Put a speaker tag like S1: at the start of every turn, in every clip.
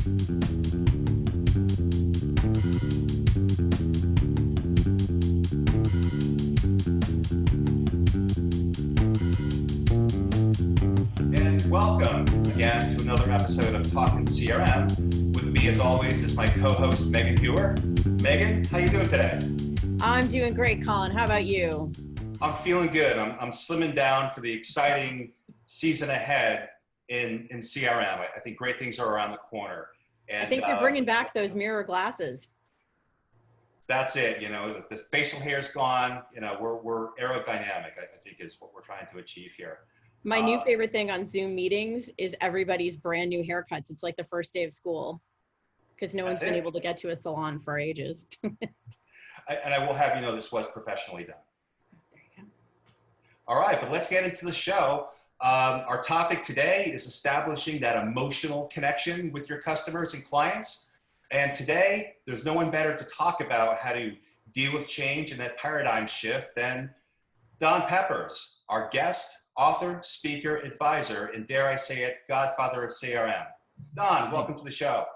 S1: And welcome again to another episode of Talkin CRM. With me, as always, is my co-host Megan Hewer. Megan, how you doing today?
S2: I'm doing great, Colin. How about you?
S1: I'm feeling good. I'm slimming down for the exciting season ahead in CRM. I think great things are around the corner. And
S2: I think you're bringing back those mirror glasses.
S1: That's it. You know, the facial hair is gone. You know, we're aerodynamic, I think is what we're trying to achieve here.
S2: My new favorite thing on Zoom meetings is everybody's brand new haircuts. It's like the first day of school because no one's been able to get to a salon for ages.
S1: And I will have you know this was professionally done. There you go. All right, but let's get into the show. Our topic today is establishing that emotional connection with your customers and clients. And today, there's no one better to talk about how to deal with change and that paradigm shift than Don Peppers, our guest, author, speaker, advisor, and dare I say it, godfather of CRM. Don, welcome to the show.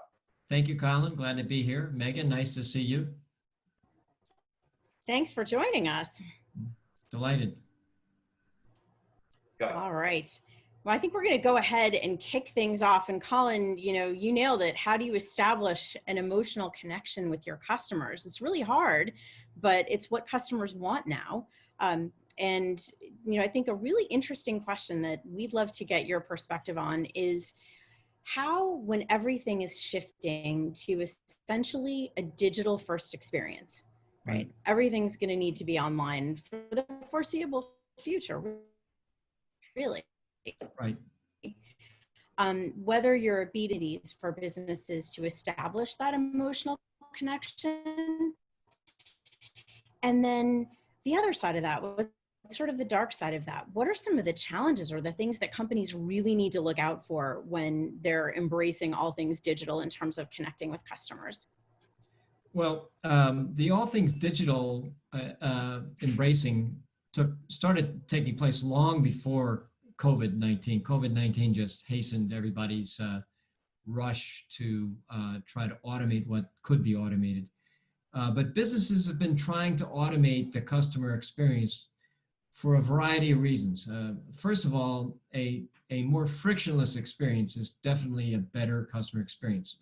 S3: Thank you, Colin. Glad to be here. Megan, nice to see you.
S2: Thanks for joining us.
S3: Delighted.
S1: Go.
S2: All right. Well, I think we're going to go ahead and kick things off. And Colin, you know, you nailed it. How do you establish an emotional connection with your customers? It's really hard, but it's what customers want now. And, you know, I think a really interesting question that we'd love to get your perspective on is how, when everything is shifting to essentially a digital first experience, right? Everything's going to need to be online for the foreseeable future, really.
S3: Right.
S2: Whether you're a B2B for businesses to establish that emotional connection. And then the other side of that was sort of the dark side of that. What are some of the challenges or the things that companies really need to look out for when they're embracing all things digital in terms of connecting with customers?
S3: Well, the all things digital embracing started taking place long before COVID-19. COVID-19 just hastened everybody's rush to try to automate what could be automated. But businesses have been trying to automate the customer experience for a variety of reasons. First of all, a more frictionless experience is definitely a better customer experience.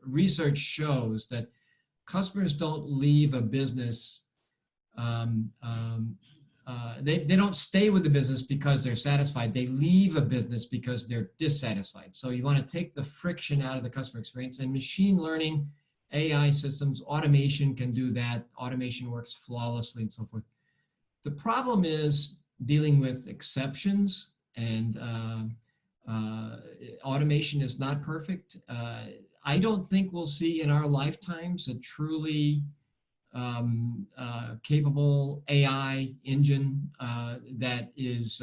S3: Research shows that customers don't leave a business, they don't stay with the business because they're satisfied. They leave a business because they're dissatisfied. So you want to take the friction out of the customer experience, and machine learning, AI systems, automation can do that. Automation works flawlessly and so forth. The problem is dealing with exceptions, and automation is not perfect. I don't think we'll see in our lifetimes a truly capable AI engine that is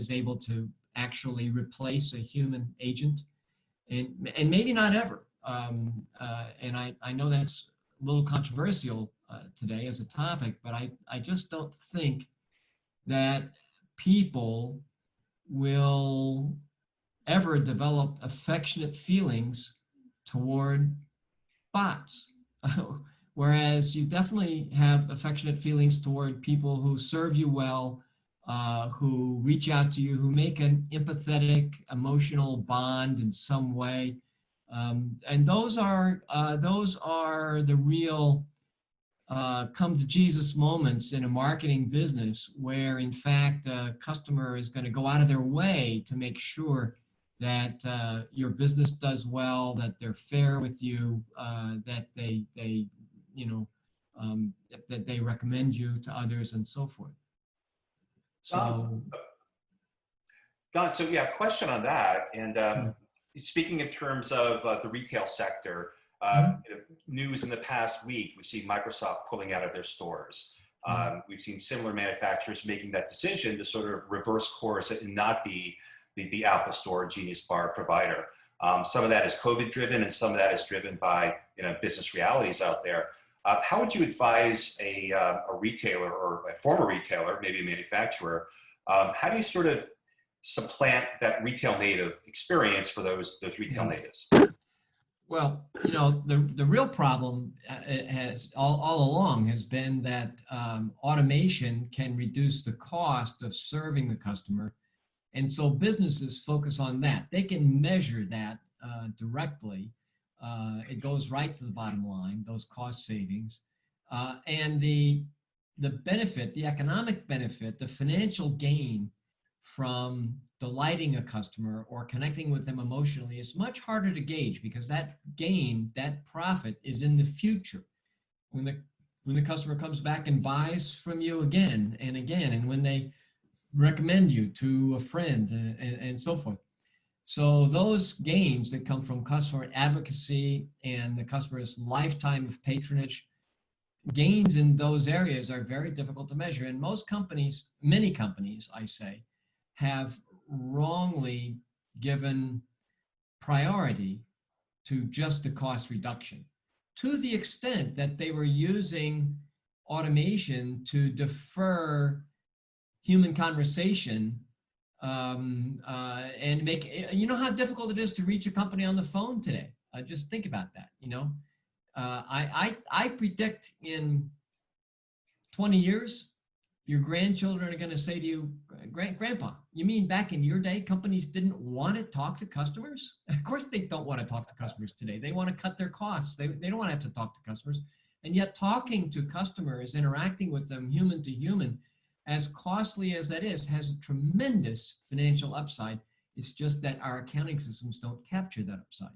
S3: able to actually replace a human agent, and maybe not ever. And I know that's a little controversial today as a topic, but I just don't think that people will ever develop affectionate feelings toward bots. Whereas you definitely have affectionate feelings toward people who serve you well, who reach out to you, who make an empathetic, emotional bond in some way. And those are the real come to Jesus moments in a marketing business, where in fact a customer is going to go out of their way to make sure that your business does well, that they're fair with you, that they that they recommend you to others and so forth. So,
S1: Don, so yeah, question on that. And speaking in terms of the retail sector, news in the past week, we see Microsoft pulling out of their stores. We've seen similar manufacturers making that decision to sort of reverse course and not be the Apple Store Genius Bar provider. Some of that is COVID driven, and some of that is driven by business realities out there. How would you advise a retailer or a former retailer, maybe a manufacturer, how do you sort of supplant that retail native experience for those retail natives?
S3: Well, you know, the real problem has all along has been that automation can reduce the cost of serving the customer. And so businesses focus on that. They can measure that directly. It goes right to the bottom line, those cost savings. And the benefit, the economic benefit, the financial gain from delighting a customer or connecting with them emotionally is much harder to gauge, because that gain, that profit is in the future. When the customer comes back and buys from you again and again, and when they recommend you to a friend and so forth. So those gains that come from customer advocacy and the customer's lifetime of patronage, gains in those areas are very difficult to measure. And most companies, many companies, I say, have wrongly given priority to just the cost reduction, to the extent that they were using automation to defer human conversation and make, you know how difficult it is to reach a company on the phone today. Just think about that, you know. I predict in 20 years, your grandchildren are going to say to you, Grandpa, you mean back in your day, companies didn't want to talk to customers? Of course they don't want to talk to customers today. They want to cut their costs. They don't want to have to talk to customers. And yet talking to customers, interacting with them human to human, as costly as that is, has a tremendous financial upside. It's just that our accounting systems don't capture that upside.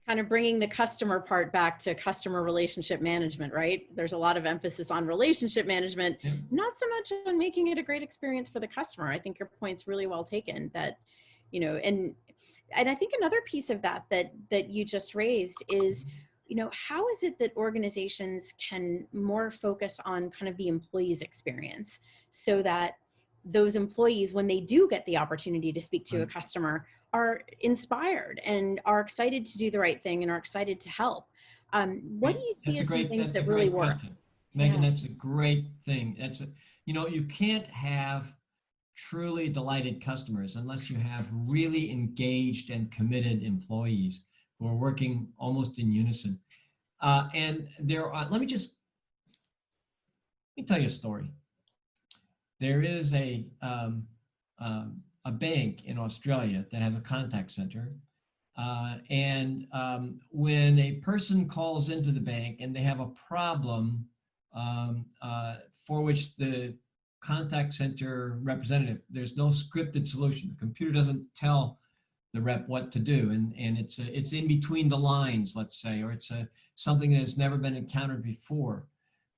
S2: Kind of bringing the customer part back to customer relationship management, right? There's a lot of emphasis on relationship management,
S3: Yeah.
S2: not so much on making it a great experience for the customer. I think your point's really well taken, that, you know, and I think another piece of that you just raised is, you know, how is it that organizations can more focus on kind of the employee's experience, so that those employees, when they do get the opportunity to speak to a customer, are inspired and are excited to do the right thing and are excited to help. What do you see as some things that really work?
S3: Megan, that's a great thing. You know, you can't have truly delighted customers unless you have really engaged and committed employees who are working almost in unison. And there are, let me tell you a story. There is a bank in Australia that has a contact center. When a person calls into the bank and they have a problem for which the contact center representative, there's no scripted solution. The computer doesn't tell the rep what to do, and it's in between the lines, let's say, or it's something that has never been encountered before.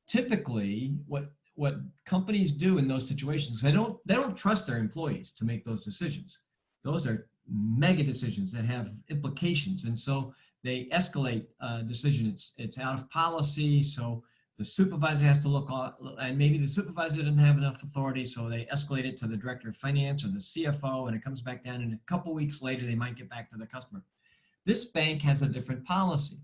S3: Typically, what companies do in those situations, they don't trust their employees to make those decisions. Those are mega decisions that have implications, and so they escalate a decision. It's out of policy, so the supervisor has to look, and maybe the supervisor didn't have enough authority, so they escalate it to the director of finance or the CFO, and it comes back down, and a couple weeks later, they might get back to the customer. This bank has a different policy.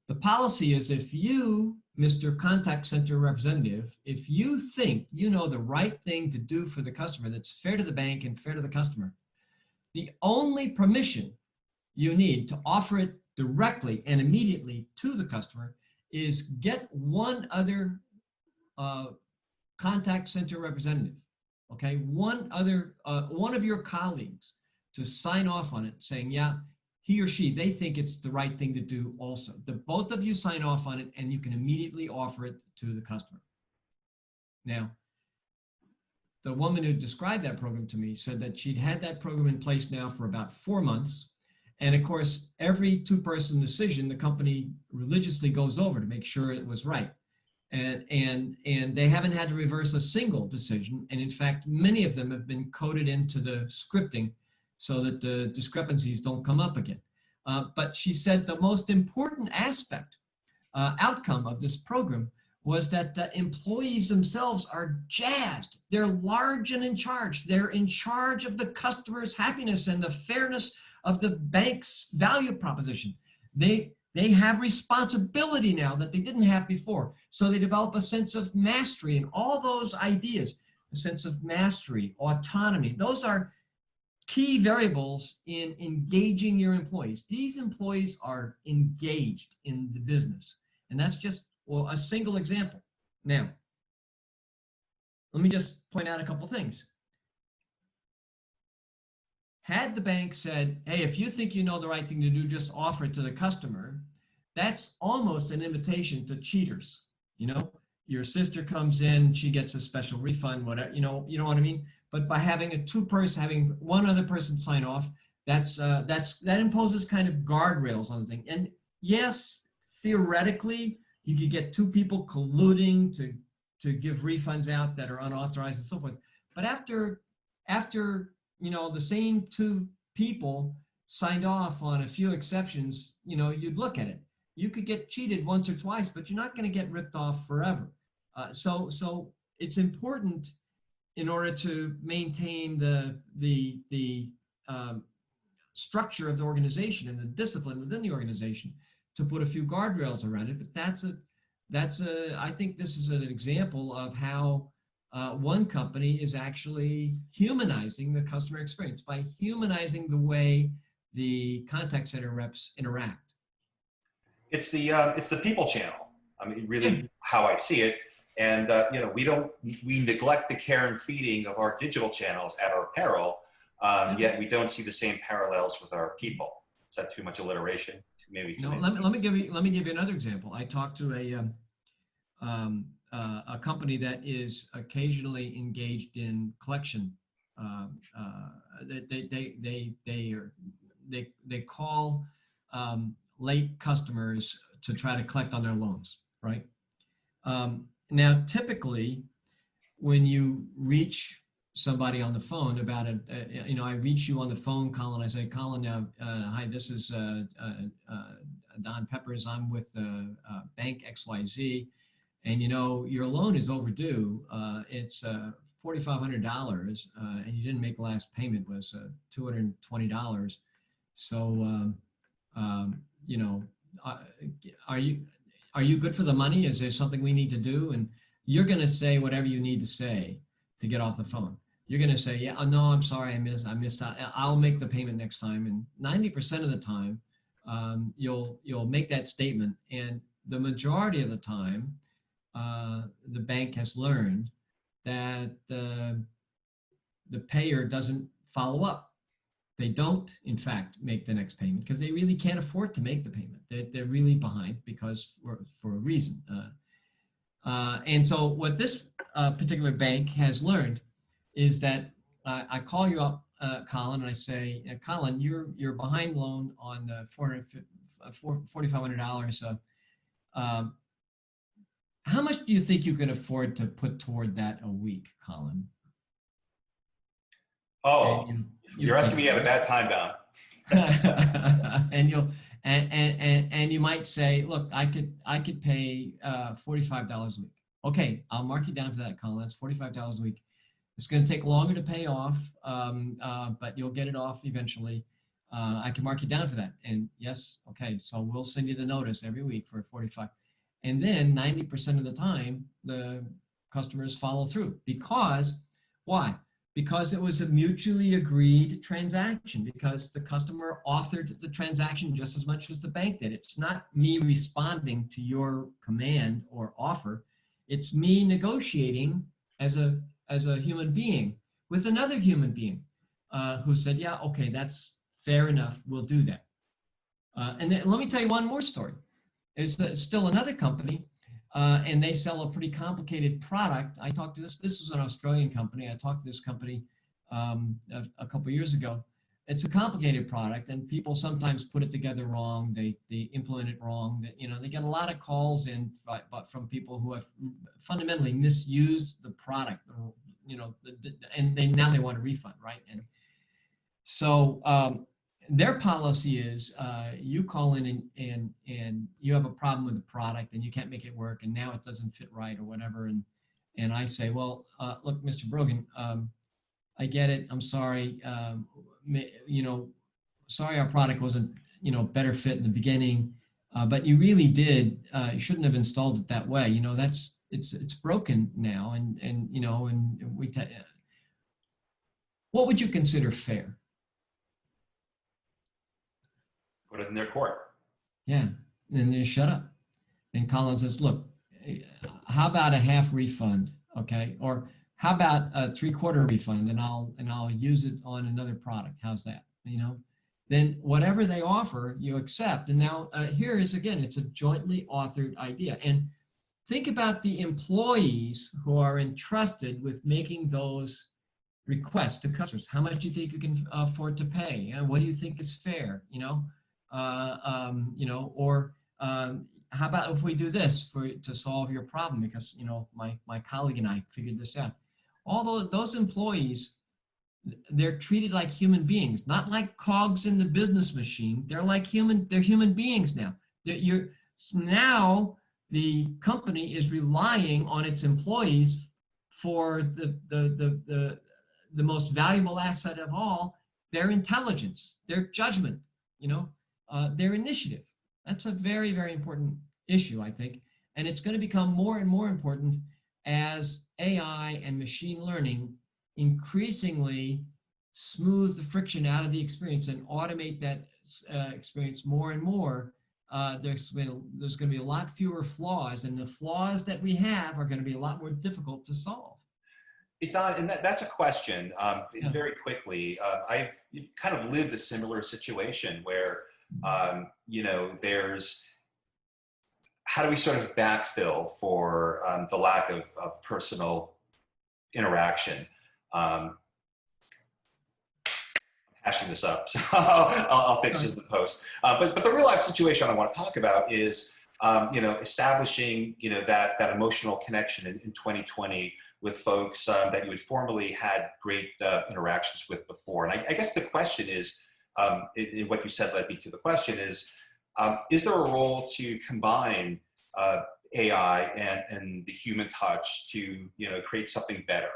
S3: The policy is, if you, Mr. Contact Center Representative, if you think you know the right thing to do for the customer that's fair to the bank and fair to the customer, the only permission you need to offer it directly and immediately to the customer is get one other contact center representative, okay? One of your colleagues to sign off on it, saying, yeah, he or she, they think it's the right thing to do also. The both of you sign off on it, and you can immediately offer it to the customer. Now, the woman who described that program to me said that she'd had that program in place now for about 4 months. And of course, every two-person decision, the company religiously goes over to make sure it was right. And they haven't had to reverse a single decision. And in fact, many of them have been coded into the scripting so that the discrepancies don't come up again. But she said the most important outcome of this program was that the employees themselves are jazzed. They're large and in charge. They're in charge of the customer's happiness and the fairness of the bank's value proposition. They have responsibility now that they didn't have before. So they develop a sense of mastery, and all those ideas, a sense of mastery, autonomy, those are key variables in engaging your employees. These employees are engaged in the business. And that's just, well, a single example. Now, let me just point out a couple things. Had the bank said, hey, if you think you know the right thing to do, just offer it to the customer, that's almost an invitation to cheaters. You know, your sister comes in, she gets a special refund, whatever, you know what I mean? But by having having one other person sign off, that imposes kind of guardrails on the thing. And yes, theoretically, you could get two people colluding to give refunds out that are unauthorized and so forth. But after you know, the same two people signed off on a few exceptions, you know, you'd look at it. You could get cheated once or twice, but you're not going to get ripped off forever. So it's important in order to maintain the structure of the organization and the discipline within the organization to put a few guardrails around it. But I think this is an example of how one company is actually humanizing the customer experience by humanizing the way the contact center reps interact.
S1: It's the people channel. I mean, really, how I see it. And you know, we neglect the care and feeding of our digital channels at our peril. Yet we don't see the same parallels with our people. Is that too much alliteration? Maybe.
S3: No. Let me give you another example. I talked to a company that is occasionally engaged in collection. They call late customers to try to collect on their loans, right? Now, typically, when you reach somebody on the phone about it, you know, I reach you on the phone, Colin. I say, Colin, now, hi, this is Don Peppers. I'm with Bank XYZ. And you know, your loan is overdue. It's $4,500, and you didn't make the last payment was $220. So, you know, are you good for the money? Is there something we need to do? And you're going to say whatever you need to say to get off the phone. You're going to say, yeah, oh, no, I'm sorry, I missed out. I'll make the payment next time. And 90% of the time, you'll make that statement. And the majority of the time, the bank has learned that the payer doesn't follow up. They don't, in fact, make the next payment because they really can't afford to make the payment. They're really behind because for a reason. And so what this particular bank has learned is that I call you up, Colin, and I say, Colin, you're behind loan on $4,500. How much do you think you can afford to put toward that a week, Colin?
S1: Oh, you're asking me at a bad time, Don.
S3: and you might say, look, I could pay $45 a week. Okay, I'll mark you down for that, Colin. That's $45 a week. It's going to take longer to pay off, but you'll get it off eventually. I can mark you down for that. And yes, okay, so we'll send you the notice every week for 45. And then 90% of the time, the customers follow through. Because, why? Because it was a mutually agreed transaction, because the customer authored the transaction just as much as the bank did. It's not me responding to your command or offer. It's me negotiating as a human being with another human being who said, yeah, okay, that's fair enough, we'll do that. And then, let me tell you one more story. There's still another company, and they sell a pretty complicated product. I talked to this was an Australian company. I talked to this company a couple of years ago. It's a complicated product, and people sometimes put it together wrong. They implement it wrong. You know, they get a lot of calls in, but from people who have fundamentally misused the product. You know, and now they want a refund, right? And so their policy is you call in and you have a problem with the product and you can't make it work, and now it doesn't fit right or whatever. And I say, well, look, Mr. Brogan, I get it. I'm sorry. You know, sorry our product wasn't, you know, better fit in the beginning, but you really did. You shouldn't have installed it that way. You know, it's broken now, and you know, and what would you consider fair?
S1: Put it in their court.
S3: Yeah, and they shut up. And Colin says, look, how about a half refund, okay? Or how about a 3/4 refund, and I'll use it on another product. How's that? You know, then whatever they offer, you accept. And now here is again, it's a jointly authored idea. And think about the employees who are entrusted with making those requests to customers. How much do you think you can afford to pay? And what do you think is fair? Or how about if we do this to solve your problem? Because my colleague and I figured this out. All those employees, they're treated like human beings, not like cogs in the business machine. They're like they're human beings now. Now the company is relying on its employees for the most valuable asset of all, their intelligence, their judgment, their initiative. That's a very, very important issue, I think. And it's going to become more and more important as AI and machine learning increasingly smooth the friction out of the experience and automate that experience more and more. There's going to be a lot fewer flaws, and the flaws that we have are going to be a lot more difficult to solve.
S1: Don, and that's a question. Very quickly, I've kind of lived a similar situation where, there's how do we sort of backfill for the lack of personal interaction? Hashing this up, so I'll fix this in the post. But the real life situation I want to talk about is, establishing, that emotional connection in 2020 with folks that you had formerly had great interactions with before. And I guess the question is, in what you said led me to the question is there a role to combine AI and the human touch to, create something better?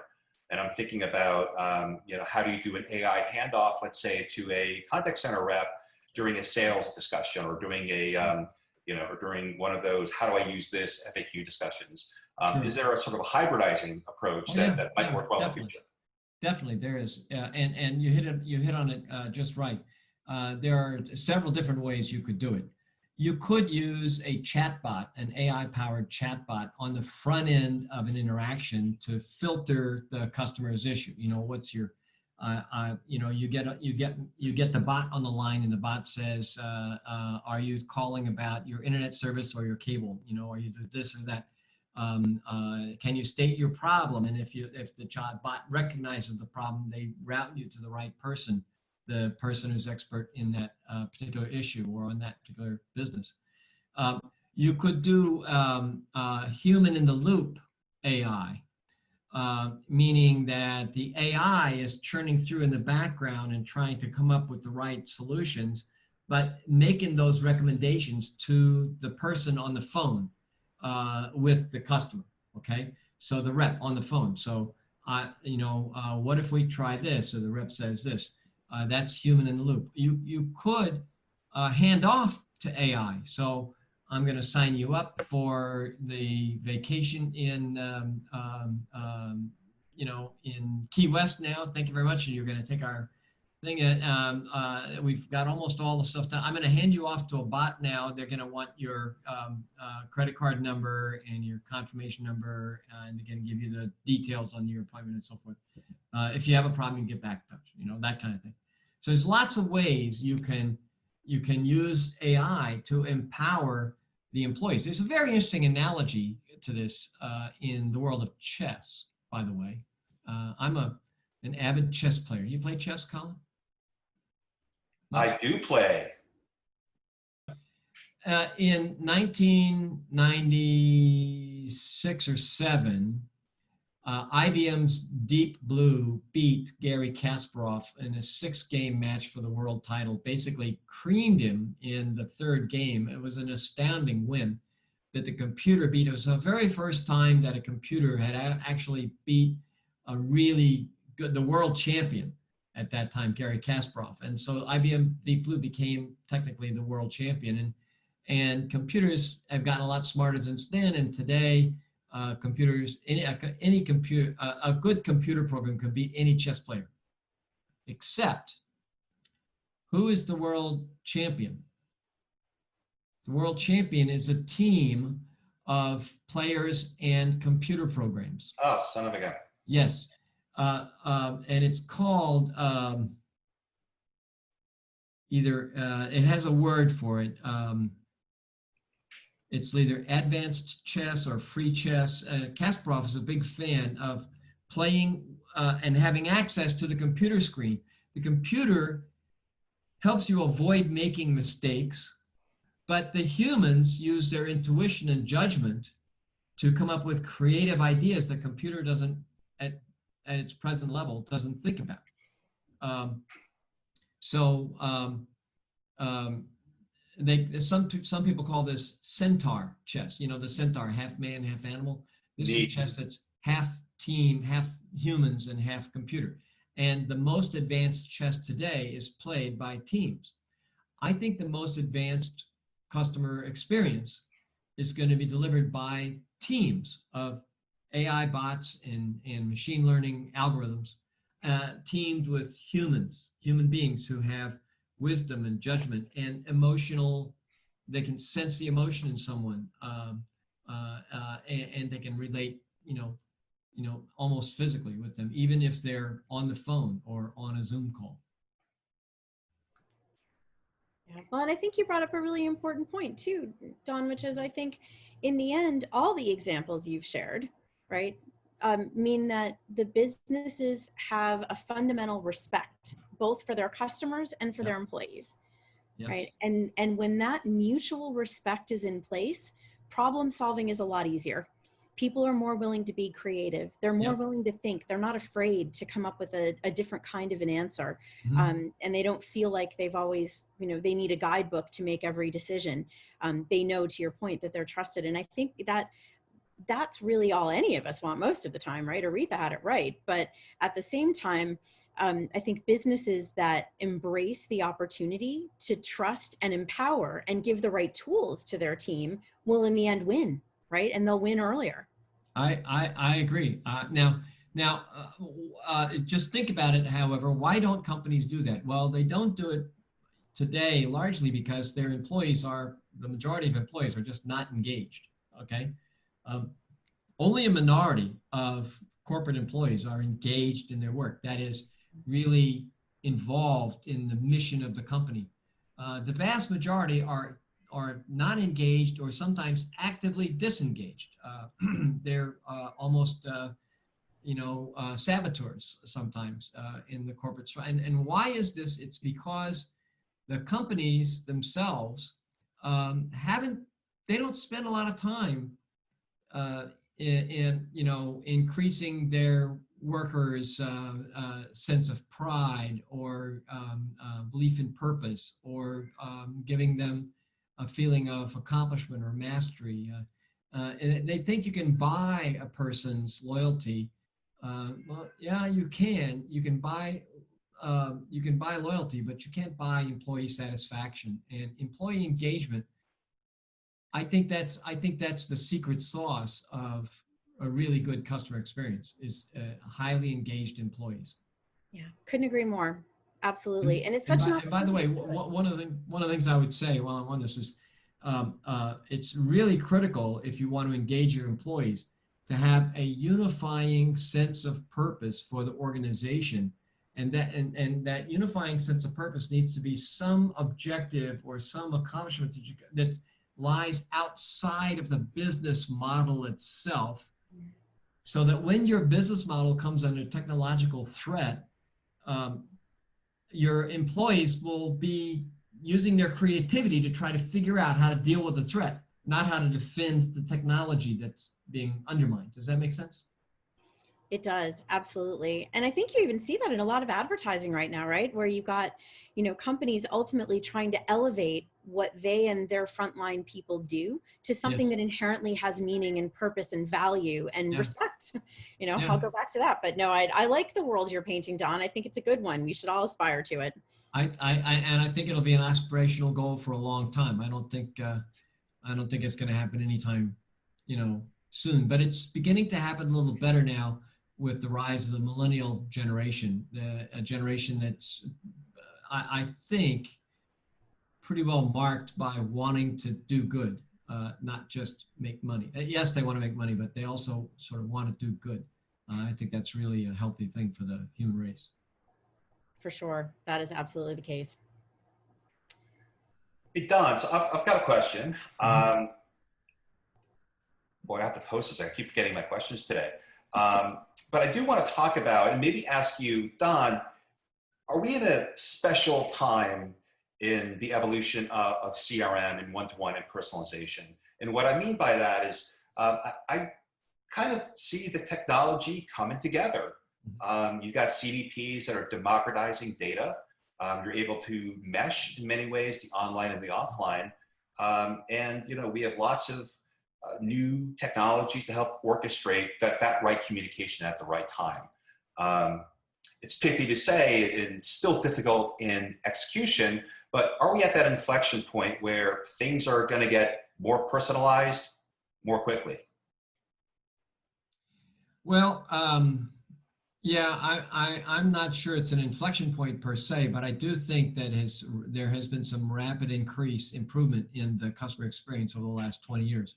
S1: And I'm thinking about, how do you do an AI handoff, let's say, to a contact center rep during a sales discussion, or doing or during one of those, how do I use this FAQ discussions?
S3: Sure.
S1: Is there a sort of a hybridizing approach that might work well in the future?
S3: Definitely, there is, and you hit on it just right. There are several different ways you could do it. You could use a chatbot, an AI-powered chatbot, on the front end of an interaction to filter the customer's issue. What's your, you get the bot on the line, and the bot says, "Are you calling about your internet service or your cable? Are you this or that? Can you state your problem?" And if the chatbot recognizes the problem, they route you to the right person, the person who's expert in that particular issue or on that particular business. You could do human in the loop AI, meaning that the AI is churning through in the background and trying to come up with the right solutions, but making those recommendations to the person on the phone with the customer. Okay, so the rep on the phone. So what if we try this? So the rep says this. That's human in the loop. You could hand off to AI. So I'm going to sign you up for the vacation in in Key West now. Thank you very much. And you're going to take our thing. We've got almost all the stuff done. I'm going to hand you off to a bot now. They're going to want your credit card number and your confirmation number, and they're going to give you the details on your appointment and so forth. If you have a problem, you can get back in touch. That kind of thing. So there's lots of ways you can use AI to empower the employees. There's a very interesting analogy to this in the world of chess, by the way. I'm an avid chess player. You play chess, Colin?
S1: I do play.
S3: In 1996 or 7, IBM's Deep Blue beat Gary Kasparov in a 6-game match for the world title, basically creamed him in the 3rd game. It was an astounding win that the computer beat. It was the very first time that a computer had actually beat the world champion at that time, Gary Kasparov. And so IBM Deep Blue became technically the world champion. And computers have gotten a lot smarter since then. And today, computers, any computer, a good computer program can beat any chess player. Except, who is the world champion? The world champion is a team of players and computer programs.
S1: Oh, son of a gun.
S3: Yes. And it's called either, it has a word for it. It's either advanced chess or free chess. Kasparov is a big fan of playing and having access to the computer screen. The computer helps you avoid making mistakes, but the humans use their intuition and judgment to come up with creative ideas the computer doesn't, at its present level, doesn't think about. Some people call this centaur chess. You know, the centaur, half man, half animal. This is chess that's half team, half humans, and half computer. And the most advanced chess today is played by teams. I think the most advanced customer experience is going to be delivered by teams of AI bots and machine learning algorithms, teamed with human beings who have wisdom and judgment and emotional. They can sense the emotion in someone, and they can relate, almost physically with them, even if they're on the phone or on a Zoom call.
S2: Yeah. Well, and I think you brought up a really important point too, Don, which is I think in the end, all the examples you've shared, right, mean that the businesses have a fundamental respect, both for their customers and for their employees.
S3: Yes.
S2: Right. And when that mutual respect is in place, problem solving is a lot easier. People are more willing to be creative. They're more willing to think. They're not afraid to come up with a different kind of an answer. And they don't feel like they've always, they need a guidebook to make every decision. They know, to your point, that they're trusted. And I think that's really all any of us want most of the time, right? Aretha had it right. But at the same time, I think businesses that embrace the opportunity to trust and empower and give the right tools to their team will in the end win, right? And they'll win earlier.
S3: I agree. Now, just think about it, however, why don't companies do that? Well, they don't do it today largely because their employees the majority of employees are just not engaged, okay? Only a minority of corporate employees are engaged in their work. That is, really involved in the mission of the company. The vast majority are not engaged or sometimes actively disengaged. They're almost, saboteurs sometimes in the corporate. And why is this? It's because the companies themselves they don't spend a lot of time in increasing their workers' sense of pride or belief in purpose, or giving them a feeling of accomplishment or mastery. And they think you can buy a person's loyalty. Well, yeah, you can. You can buy loyalty, but you can't buy employee satisfaction and employee engagement. I think that's the secret sauce of a really good customer experience is highly engaged employees.
S2: Yeah, couldn't agree more. Absolutely. And it's such an opportunity.
S3: And by the way, one of the things I would say while I'm on this is it's really critical, if you want to engage your employees, to have a unifying sense of purpose for the organization. And that unifying sense of purpose needs to be some objective or some accomplishment that lies outside of the business model itself, so that when your business model comes under technological threat, your employees will be using their creativity to try to figure out how to deal with the threat, not how to defend the technology that's being undermined. Does that make sense?
S2: It does, absolutely. And I think you even see that in a lot of advertising right now, right? Where you've got, companies ultimately trying to elevate what they and their frontline people do to something that inherently has meaning and purpose and value and respect. I'll go back to that. But no, I like the world you're painting, Don. I think it's a good one. We should all aspire to it.
S3: I think it'll be an aspirational goal for a long time. I don't think it's going to happen anytime, soon. But it's beginning to happen a little better now with the rise of the millennial generation, a generation that's, I think, pretty well marked by wanting to do good, not just make money. Yes, they want to make money, but they also sort of want to do good. I think that's really a healthy thing for the human race.
S2: For sure. That is absolutely the case.
S1: Hey, Don, so I've got a question. Boy, I have to post this. I keep forgetting my questions today. But I do want to talk about and maybe ask you, Don, are we in a special time in the evolution of CRM and one-to-one and personalization? And what I mean by that is I kind of see the technology coming together. You've got CDPs that are democratizing data. You're able to mesh in many ways, the online and the offline. And we have lots of new technologies to help orchestrate that right communication at the right time. It's pithy to say and still difficult in execution, but are we at that inflection point where things are going to get more personalized more quickly?
S3: Well, yeah, I'm not sure it's an inflection point per se, but I do think that there has been some rapid improvement in the customer experience over the last 20 years.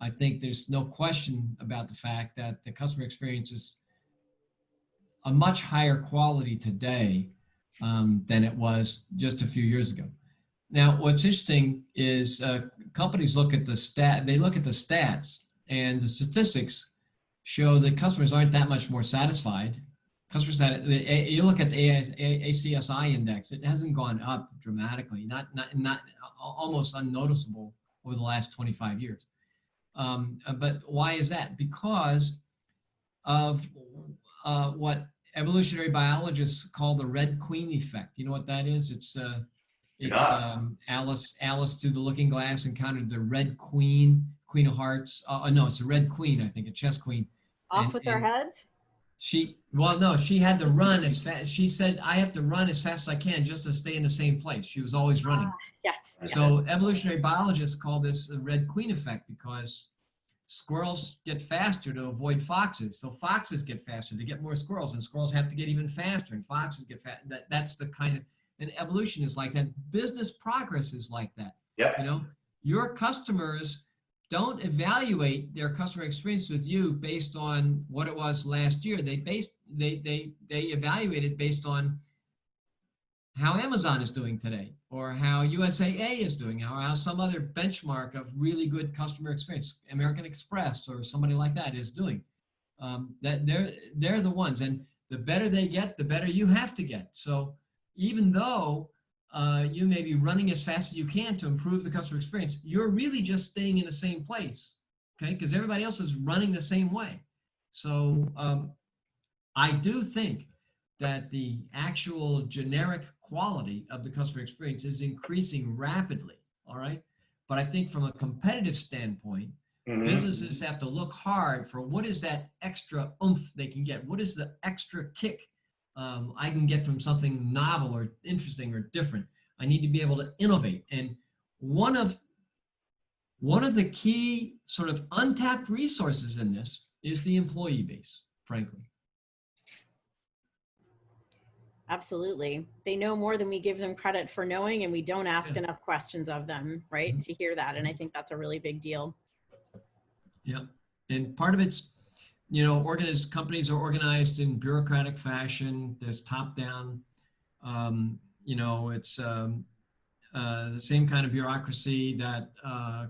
S3: I think there's no question about the fact that the customer experience is a much higher quality today than it was just a few years ago. Now, what's interesting is companies look at the stats, and the statistics show that customers aren't that much more satisfied. You look at the ACSI index; it hasn't gone up dramatically, not almost unnoticeable over the last 25 years. But why is that? Because of what evolutionary biologists call the Red Queen effect. You know what that is? It's Alice through the looking glass encountered the Red Queen, Queen of Hearts. No, it's the Red Queen, I think, a chess queen.
S2: Off with their heads?
S3: She had to run as fast. She said, I have to run as fast as I can just to stay in the same place. She was always running.
S2: Yes.
S3: So evolutionary biologists call this the Red Queen effect because squirrels get faster to avoid foxes. So foxes get faster to get more squirrels, and squirrels have to get even faster, and foxes get fast. That's the kind of, and evolution is like that. Business progress is like that.
S1: Yep.
S3: Your customers don't evaluate their customer experience with you based on what it was last year. They evaluate it based on how Amazon is doing today, or how USAA is doing, or how some other benchmark of really good customer experience, American Express or somebody like that, is doing. That they're the ones, and the better they get, the better you have to get. So even though you may be running as fast as you can to improve the customer experience, you're really just staying in the same place, okay? Because everybody else is running the same way. So I do think that the actual generic quality of the customer experience is increasing rapidly, all right? But I think from a competitive standpoint, businesses have to look hard for what is that extra oomph they can get? What is the extra kick I can get from something novel or interesting or different? I need to be able to innovate. And one of the key sort of untapped resources in this is the employee base, frankly.
S2: Absolutely. They know more than we give them credit for knowing, and we don't ask enough questions of them, right? To hear that. And I think that's a really big deal.
S3: Yeah. And part of it's, companies are organized in bureaucratic fashion. There's top down, it's the same kind of bureaucracy that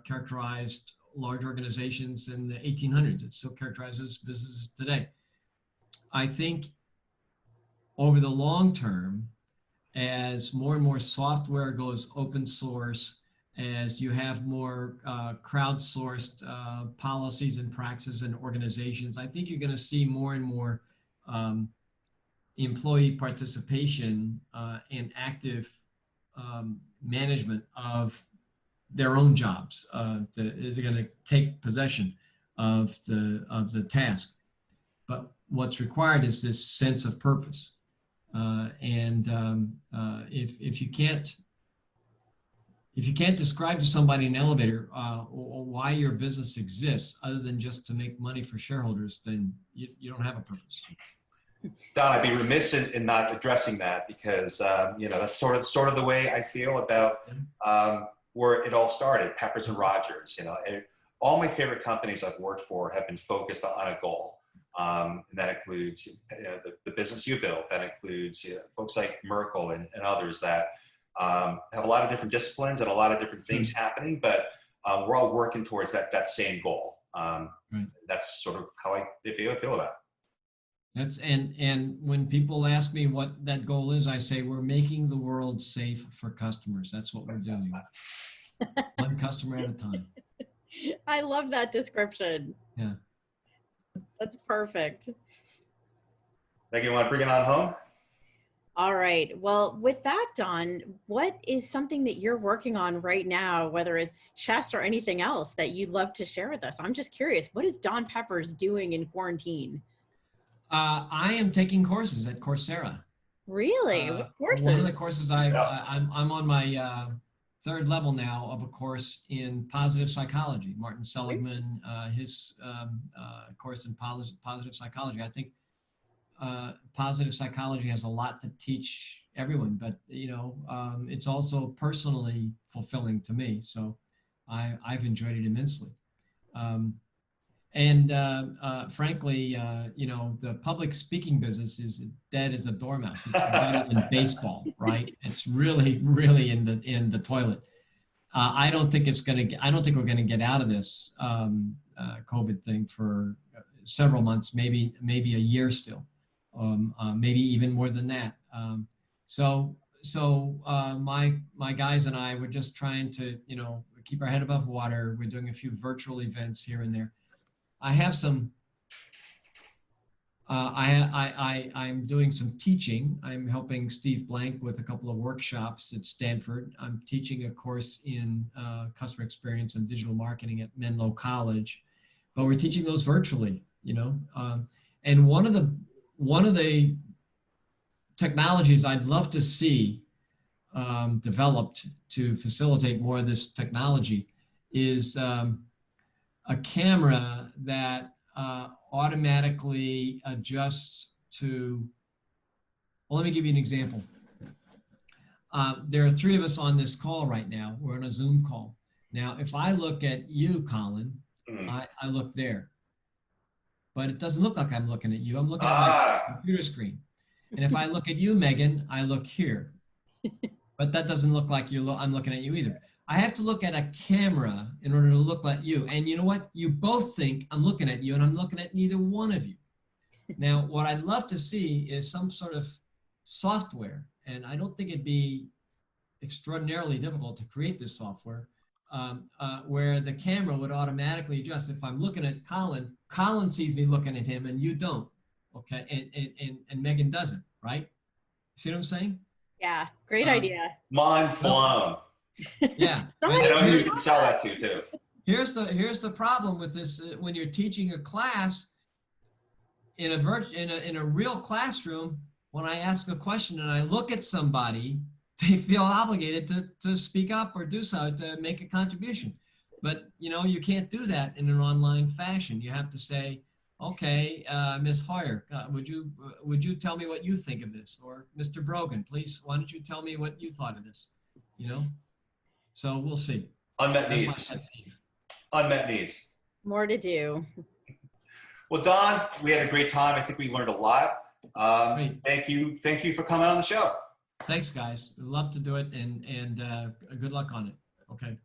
S3: characterized large organizations in the 1800s. It still characterizes businesses today. I think over the long term, as more and more software goes open source, as you have more crowdsourced policies and practices and organizations, I think you're going to see more and more employee participation and active management of their own jobs. They're going to take possession of the task. But what's required is this sense of purpose. If you can't describe to somebody in an elevator why your business exists other than just to make money for shareholders, then you don't have a purpose.
S1: Don, I'd be remiss in not addressing that because that's sort of the way I feel about where it all started. Peppers and Rogers. All my favorite companies I've worked for have been focused on a goal, and that includes the business you built. That includes folks like Merkle and others that have a lot of different disciplines and a lot of different things happening, but we're all working towards that same goal. That's sort of how I feel about it.
S3: And when people ask me what that goal is, I say we're making the world safe for customers. That's what we're doing. One customer at a time.
S2: I love that description.
S3: Yeah.
S2: That's perfect.
S1: Megan, you want to bring it on home?
S2: All right. Well, with that, Don, what is something that you're working on right now, whether it's chess or anything else that you'd love to share with us? I'm just curious, what is Don Peppers doing in quarantine?
S3: I am taking courses at Coursera.
S2: Really? What courses?
S3: One of the courses I'm on my third level now of a course in positive psychology. Martin Seligman, his course in positive psychology. I think positive psychology has a lot to teach everyone, but it's also personally fulfilling to me. So I've enjoyed it immensely. Frankly, the public speaking business is dead as a dormouse. It's better than baseball, right? It's really, really in the toilet. I don't think we're gonna get out of this COVID thing for several months, maybe a year still, maybe even more than that. So my guys and I were just trying to keep our head above water. We're doing a few virtual events here and there. I have some, I'm doing some teaching. I'm helping Steve Blank with a couple of workshops at Stanford. I'm teaching a course in customer experience and digital marketing at Menlo College, but we're teaching those virtually, and one of the technologies I'd love to see developed to facilitate more of this technology is a camera that automatically adjusts to, well, let me give you an example. There are three of us on this call right now. We're on a Zoom call. Now, if I look at you, Colin, I look there. But it doesn't look like I'm looking at you. I'm looking at my computer screen. And if I look at you, Megan, I look here. But that doesn't look like I'm looking at you either. I have to look at a camera in order to look at you. And you know what? You both think I'm looking at you, and I'm looking at neither one of you. Now, what I'd love to see is some sort of software, and I don't think it'd be extraordinarily difficult to create this software, where the camera would automatically adjust. If I'm looking at Colin, Colin sees me looking at him, and you don't, okay? And Megan doesn't, right? See what I'm saying?
S2: Yeah, great idea.
S1: Mind blown.
S3: Yeah.
S1: I know you can sell that too.
S3: Here's the problem with this. When you're teaching a class in a real classroom, when I ask a question and I look at somebody, they feel obligated to speak up or do so, to make a contribution. But you can't do that in an online fashion. You have to say, okay, Ms. Hoyer, would you tell me what you think of this? Or Mr. Brogan, please, why don't you tell me what you thought of this? So we'll see.
S1: Unmet needs. Unmet needs.
S2: More to do.
S1: Well, Don, we had a great time. I think we learned a lot. Thank you for coming on the show.
S3: Thanks, guys. I'd love to do it, and good luck on it. Okay.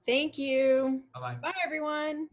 S2: Thank you.
S3: Bye-bye.
S2: Bye, everyone.